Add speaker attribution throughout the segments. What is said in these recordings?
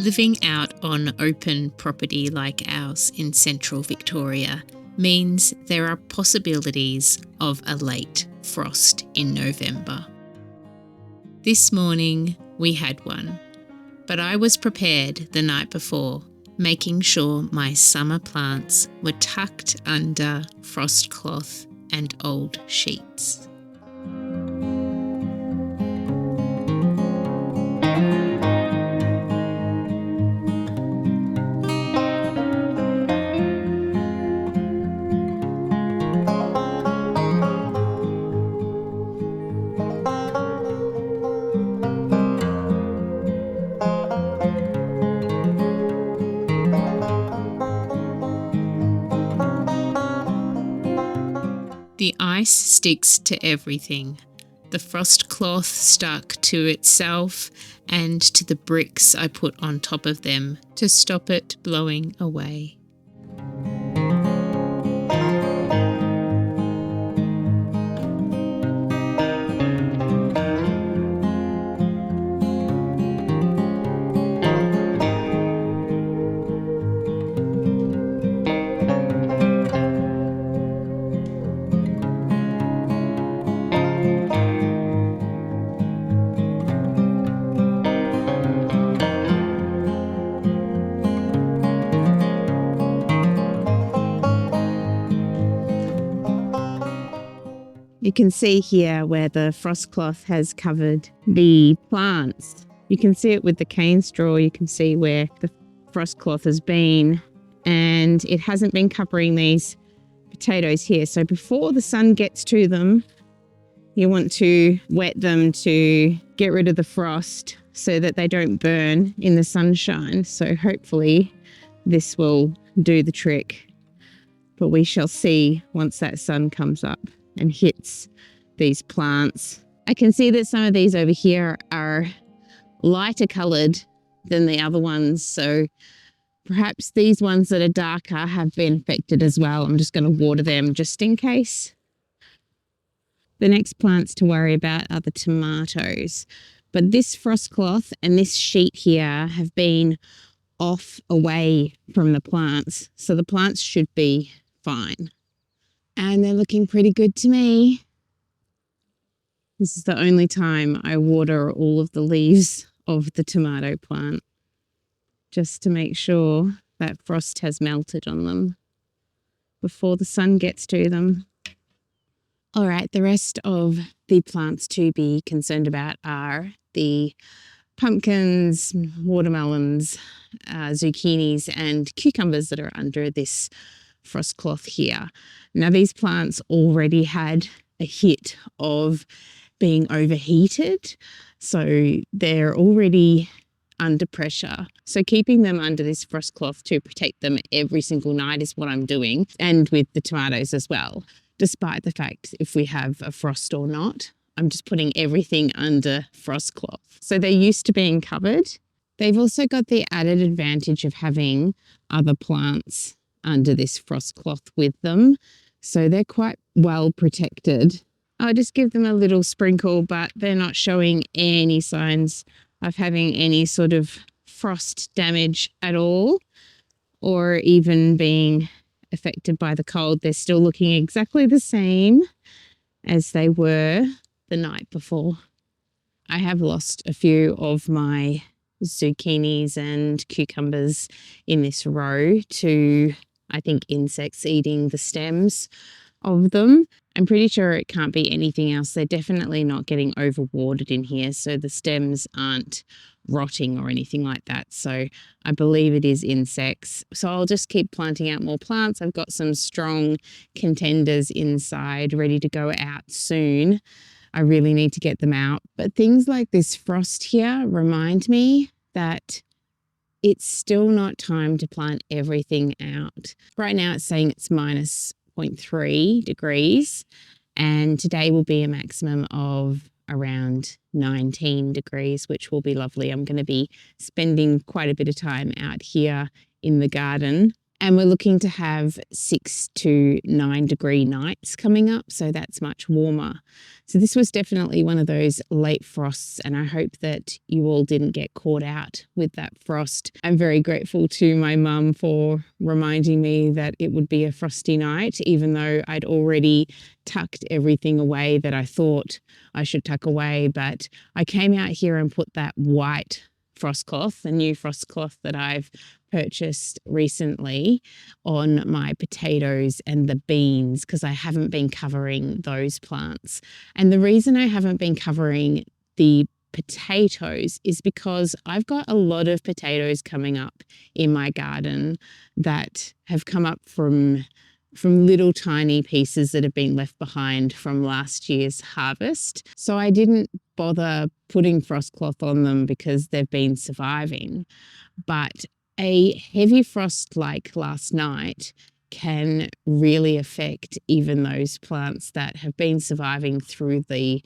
Speaker 1: Living out on open property like ours in central Victoria means there are possibilities of a late frost in November. This morning we had one, but I was prepared the night before, making sure my summer plants were tucked under frost cloth and old sheets. The ice sticks to everything. The frost cloth stuck to itself and to the bricks I put on top of them to stop it blowing away. You can see here where the frost cloth has covered the plants. You can see it with the cane straw. You can see where the frost cloth has been, and it hasn't been covering these potatoes here. So before the sun gets to them, you want to wet them to get rid of the frost so that they don't burn in the sunshine. So hopefully this will do the trick, but we shall see once that sun comes up and hits these plants. I can see that some of these over here are lighter coloured than the other ones, so perhaps these ones that are darker have been affected as well. I'm just going to water them just in case. The next plants to worry about are the tomatoes, but this frost cloth and this sheet here have been off away from the plants, so the plants should be fine. And they're looking pretty good to me. This is the only time I water all of the leaves of the tomato plant, just to make sure that frost has melted on them before the sun gets to them. All right, the rest of the plants to be concerned about are the pumpkins, watermelons, zucchinis and cucumbers that are under this frost cloth here. Now these plants already had a hit of being overheated, so they're already under pressure. So keeping them under this frost cloth to protect them every single night is what I'm doing, and with the tomatoes as well. Despite the fact if we have a frost or not, I'm just putting everything under frost cloth. So they're used to being covered. They've also got the added advantage of having other plants under this frost cloth with them, so they're quite well protected. I'll just give them a little sprinkle, but they're not showing any signs of having any sort of frost damage at all, or even being affected by the cold. They're still looking exactly the same as they were the night before. I have lost a few of my zucchinis and cucumbers in this row to, I think, insects eating the stems of them. I'm pretty sure it can't be anything else. They're definitely not getting overwatered in here, so the stems aren't rotting or anything like that. So I believe it is insects. So I'll just keep planting out more plants. I've got some strong contenders inside ready to go out soon. I really need to get them out. But things like this frost here remind me that it's still not time to plant everything out. Right now it's saying it's minus 0.3 degrees, and today will be a maximum of around 19 degrees, which will be lovely. I'm going to be spending quite a bit of time out here in the garden And we're looking to have 6 to 9 degree nights coming up, so that's much warmer. So this was definitely one of those late frosts, and I hope that you all didn't get caught out with that frost. I'm very grateful to my mum for reminding me that it would be a frosty night, even though I'd already tucked everything away that I thought I should tuck away. But I came out here and put that white frost cloth, the new frost cloth that I've purchased recently, on my potatoes and the beans, because I haven't been covering those plants. And the reason I haven't been covering the potatoes is because I've got a lot of potatoes coming up in my garden that have come up from little tiny pieces that have been left behind from last year's harvest. So I didn't bother putting frost cloth on them because they've been surviving. But a heavy frost like last night can really affect even those plants that have been surviving through the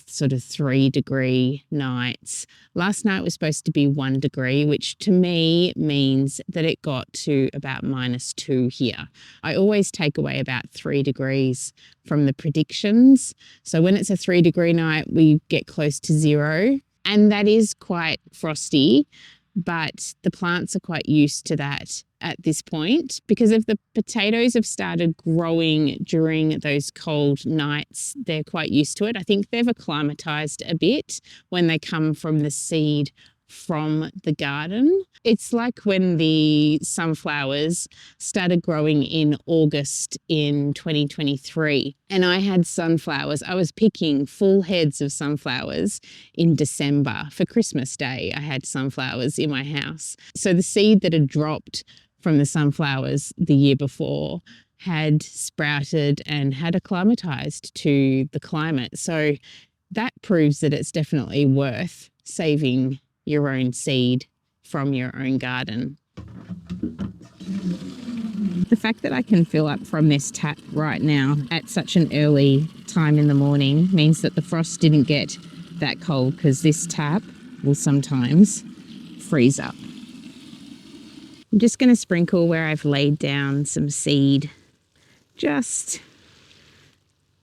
Speaker 1: sort of 3 degree nights. Last night was supposed to be 1 degree, which to me means that it got to about -2 here. I always take away about 3 degrees from the predictions. So when it's a 3 degree night, we get close to 0. And that is quite frosty, but the plants are quite used to that at this point, because if the potatoes have started growing during those cold nights, they're quite used to it. I think they've acclimatized a bit when they come from the seed from the garden. It's like when the sunflowers started growing in August in 2023, and I had sunflowers. I was picking full heads of sunflowers in December. For Christmas Day, I had sunflowers in my house. So the seed that had dropped from the sunflowers the year before had sprouted and had acclimatized to the climate. So that proves that it's definitely worth saving your own seed from your own garden. The fact that I can fill up from this tap right now at such an early time in the morning means that the frost didn't get that cold, because this tap will sometimes freeze up. I'm just going to sprinkle where I've laid down some seed, just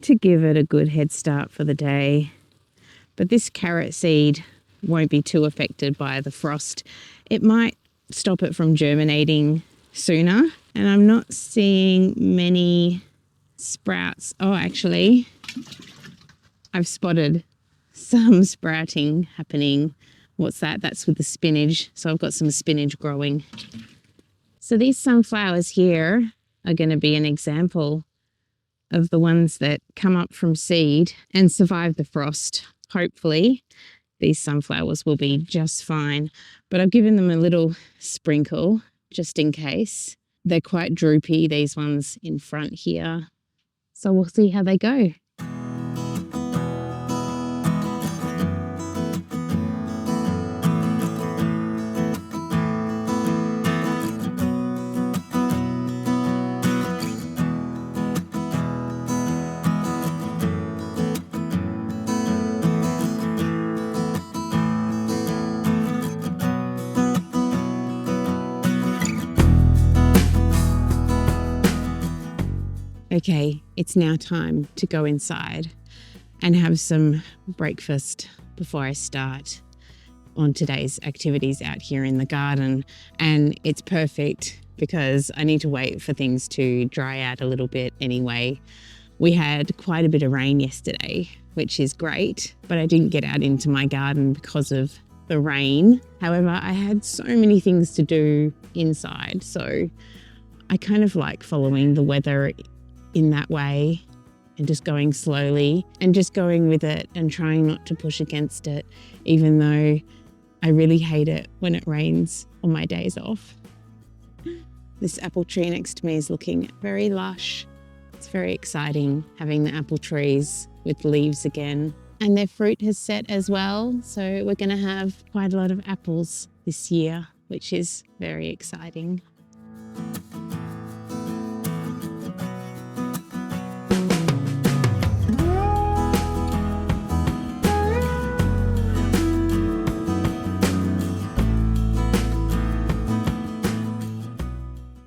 Speaker 1: to give it a good head start for the day. But this carrot seed won't be too affected by the frost. It might stop it from germinating sooner, and I'm not seeing many sprouts. Oh, actually, I've spotted some sprouting happening. What's that? That's with the spinach. So I've got some spinach growing. So these sunflowers here are going to be an example of the ones that come up from seed and survive the frost. Hopefully, these sunflowers will be just fine, but I've given them a little sprinkle just in case. They're quite droopy, these ones in front here. So we'll see how they go. Okay, it's now time to go inside and have some breakfast before I start on today's activities out here in the garden. And it's perfect because I need to wait for things to dry out a little bit anyway. We had quite a bit of rain yesterday, which is great, but I didn't get out into my garden because of the rain. However, I had so many things to do inside, so I kind of like following the weather in that way and just going slowly and just going with it and trying not to push against it, even though I really hate it when it rains on my days off. This apple tree next to me is looking very lush. It's very exciting having the apple trees with leaves again, and their fruit has set as well. So we're going to have quite a lot of apples this year, which is very exciting.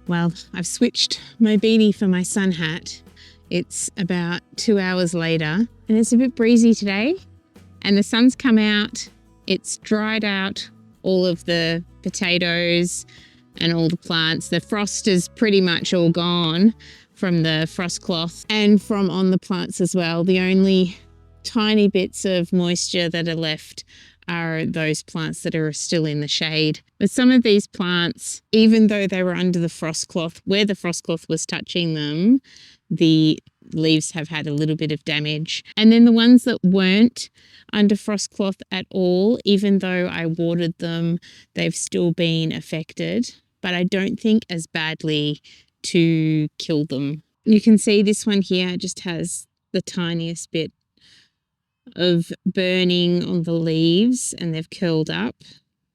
Speaker 1: Well, I've switched my beanie for my sun hat. It's about 2 hours later and it's a bit breezy today and the sun's come out. It's dried out all of the potatoes and all the plants. The frost is pretty much all gone from the frost cloth and from on the plants as well. The only tiny bits of moisture that are left are those plants that are still in the shade. But some of these plants, even though they were under the frost cloth, where the frost cloth was touching them, the leaves have had a little bit of damage. And then the ones that weren't under frost cloth at all, even though I watered them, they've still been affected, but I don't think as badly to kill them. You can see this one here just has the tiniest bit of burning on the leaves and they've curled up,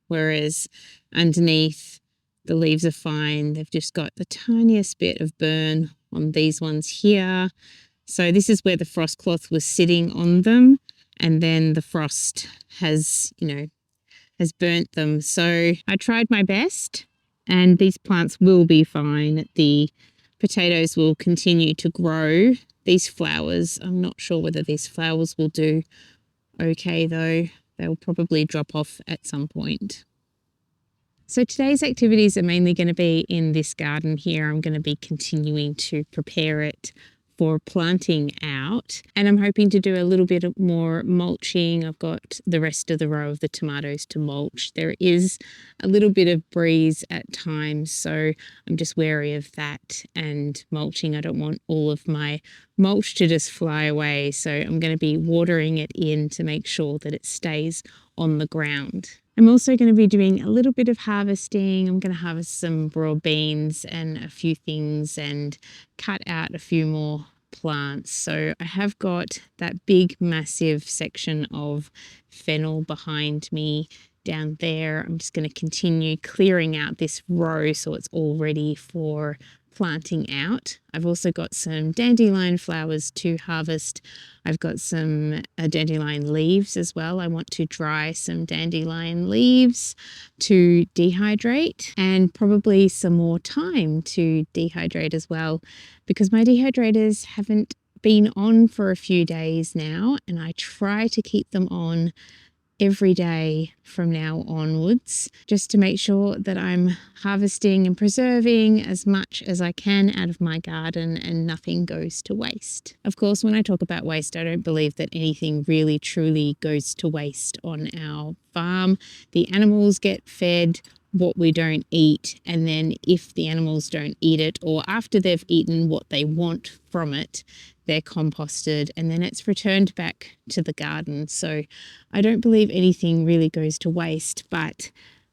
Speaker 1: whereas underneath the leaves are fine. They've just got the tiniest bit of burn on these ones here. So this is where the frost cloth was sitting on them and then the frost has burnt them. So I tried my best and these plants will be fine. The potatoes will continue to grow. These flowers, I'm not sure whether these flowers will do okay though. They'll probably drop off at some point. So today's activities are mainly going to be in this garden here. I'm going to be continuing to prepare it for planting out and I'm hoping to do a little bit more mulching. I've got the rest of the row of the tomatoes to mulch. There is a little bit of breeze at times, so I'm just wary of that and mulching. I don't want all of my mulch to just fly away, so I'm going to be watering it in to make sure that it stays on the ground. I'm also going to be doing a little bit of harvesting. I'm going to harvest some broad beans and a few things and cut out a few more plants. So I have got that big massive section of fennel behind me down there. I'm just going to continue clearing out this row so it's all ready for planting out. I've also got some dandelion flowers to harvest. I've got some dandelion leaves as well. I want to dry some dandelion leaves to dehydrate and probably some more thyme to dehydrate as well because my dehydrators haven't been on for a few days now and I try to keep them on every day from now onwards, just to make sure that I'm harvesting and preserving as much as I can out of my garden and nothing goes to waste. Of course, when I talk about waste, I don't believe that anything really truly goes to waste on our farm. The animals get fed what we don't eat, and then if the animals don't eat it or after they've eaten what they want from it, they're composted and then it's returned back to the garden. So I don't believe anything really goes to waste, but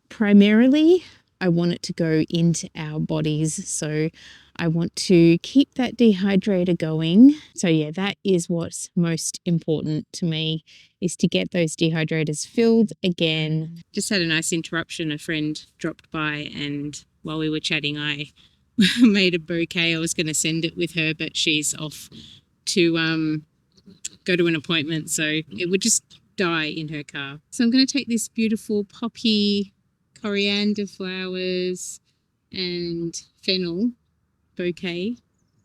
Speaker 1: primarily I want it to go into our bodies. So I want to keep that dehydrator going. So yeah, that is what's most important to me, is to get those dehydrators filled again. Just had a nice interruption. A friend dropped by and while we were chatting, I made a bouquet. I was going to send it with her, but she's off to go to an appointment, so it would just die in her car. So I'm going to take this beautiful poppy, coriander flowers and fennel bouquet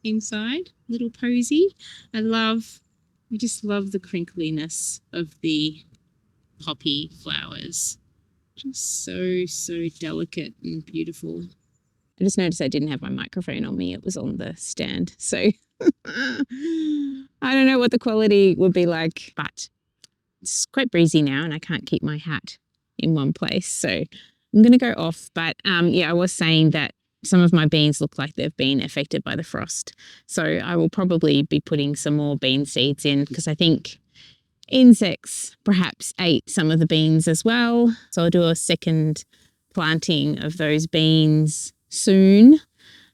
Speaker 1: inside, little posy. I just love the crinkliness of the poppy flowers. Just so delicate and beautiful. I just noticed I didn't have my microphone on me. It was on the stand. So I don't know what the quality would be like, but it's quite breezy now and I can't keep my hat in one place. So I'm going to go off. But yeah, I was saying that some of my beans look like they've been affected by the frost. So I will probably be putting some more bean seeds in because I think insects perhaps ate some of the beans as well. So I'll do a second planting of those beans soon,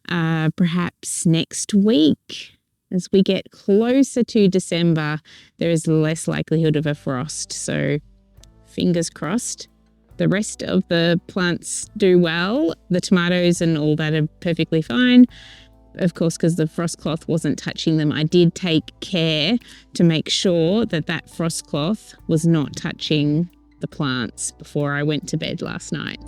Speaker 1: perhaps next week. As we get closer to December, there is less likelihood of a frost. So fingers crossed. The rest of the plants do well. The tomatoes and all that are perfectly fine. Of course, because the frost cloth wasn't touching them, I did take care to make sure that that frost cloth was not touching the plants before I went to bed last night.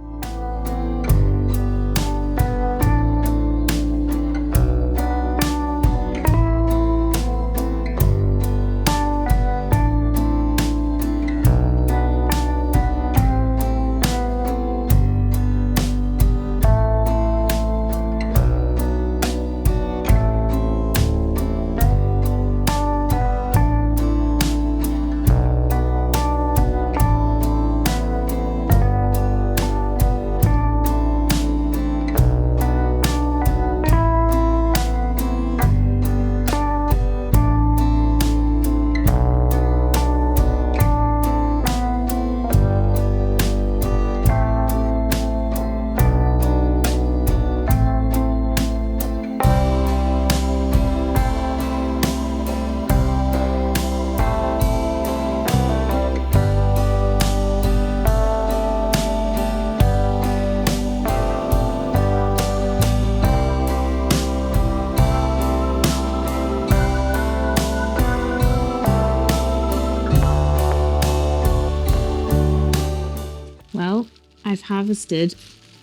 Speaker 1: I've harvested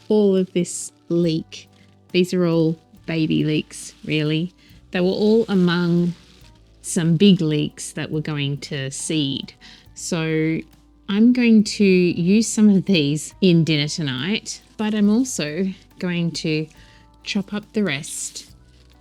Speaker 1: all of this leek. These are all baby leeks, really. They were all among some big leeks that were going to seed. So I'm going to use some of these in dinner tonight, but I'm also going to chop up the rest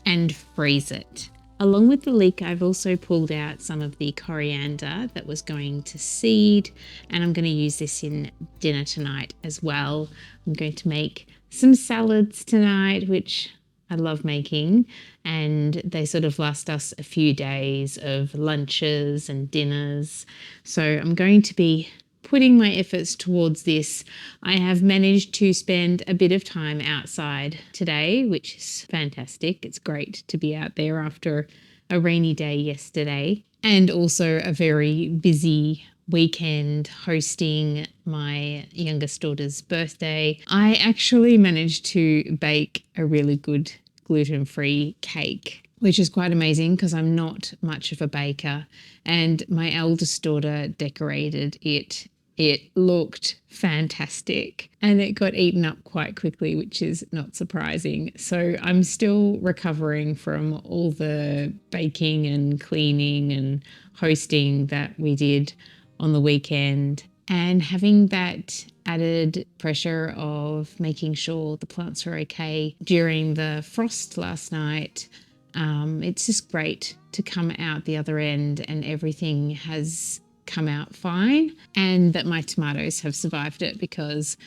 Speaker 1: and freeze it. Along with the leek, I've also pulled out some of the coriander that was going to seed, and I'm going to use this in dinner tonight as well. I'm going to make some salads tonight, which I love making, and they sort of last us a few days of lunches and dinners. So I'm going to be putting my efforts towards this. I have managed to spend a bit of time outside today, which is fantastic. It's great to be out there after a rainy day yesterday, and also a very busy weekend hosting my youngest daughter's birthday. I actually managed to bake a really good gluten-free cake, which is quite amazing because I'm not much of a baker, and my eldest daughter decorated it. It looked fantastic and it got eaten up quite quickly, which is not surprising. So I'm still recovering from all the baking and cleaning and hosting that we did on the weekend, and having that added pressure of making sure the plants are okay during the frost last night. It's just great to come out the other end and everything has come out fine, and that my tomatoes have survived it, because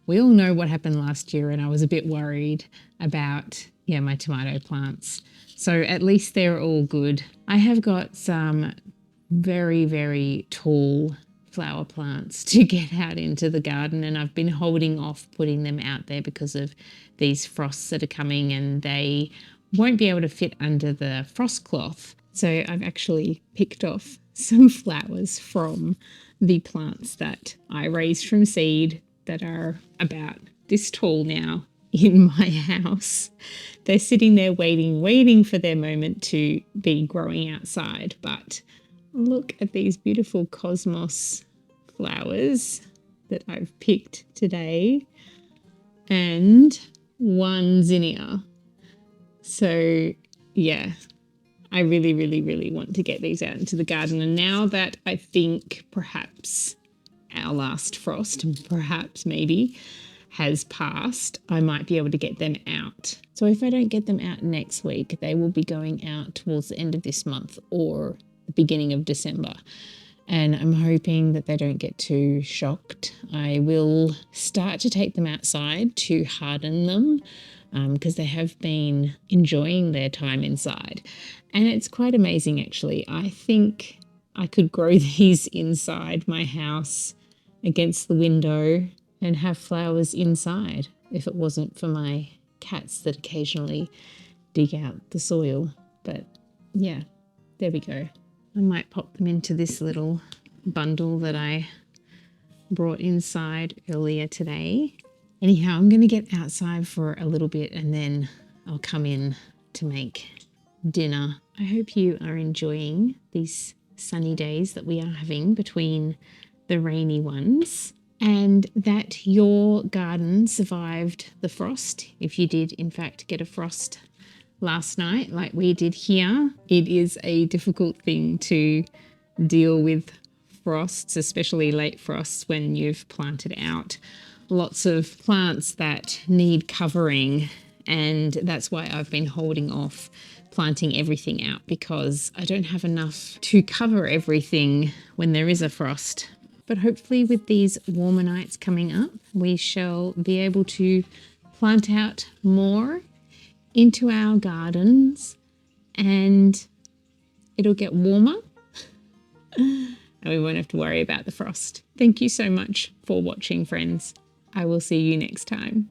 Speaker 1: we all know what happened last year and I was a bit worried about my tomato plants. So at least they're all good. I have got some very, very tall flower plants to get out into the garden, and I've been holding off putting them out there because of these frosts that are coming, and they won't be able to fit under the frost cloth. So I've actually picked off some flowers from the plants that I raised from seed that are about this tall now in my house. They're sitting there waiting for their moment to be growing outside. But look at these beautiful cosmos flowers that I've picked today, and one zinnia. So yeah, I really, really, really want to get these out into the garden. And now that I think perhaps our last frost, perhaps maybe, has passed, I might be able to get them out. So if I don't get them out next week, they will be going out towards the end of this month or the beginning of December. And I'm hoping that they don't get too shocked. I will start to take them outside to harden them, because they have been enjoying their time inside. And it's quite amazing, actually. I think I could grow these inside my house against the window and have flowers inside if it wasn't for my cats that occasionally dig out the soil. But yeah, there we go. I might pop them into this little bundle that I brought inside earlier today. Anyhow, I'm going to get outside for a little bit and then I'll come in to make dinner. I hope you are enjoying these sunny days that we are having between the rainy ones, and that your garden survived the frost. If you did, in fact, get a frost last night like we did here. It is a difficult thing to deal with frosts, especially late frosts when you've planted out lots of plants that need covering, and that's why I've been holding off planting everything out, because I don't have enough to cover everything when there is a frost. But hopefully with these warmer nights coming up, we shall be able to plant out more into our gardens and it'll get warmer and we won't have to worry about the frost. Thank you so much for watching, friends. I will see you next time.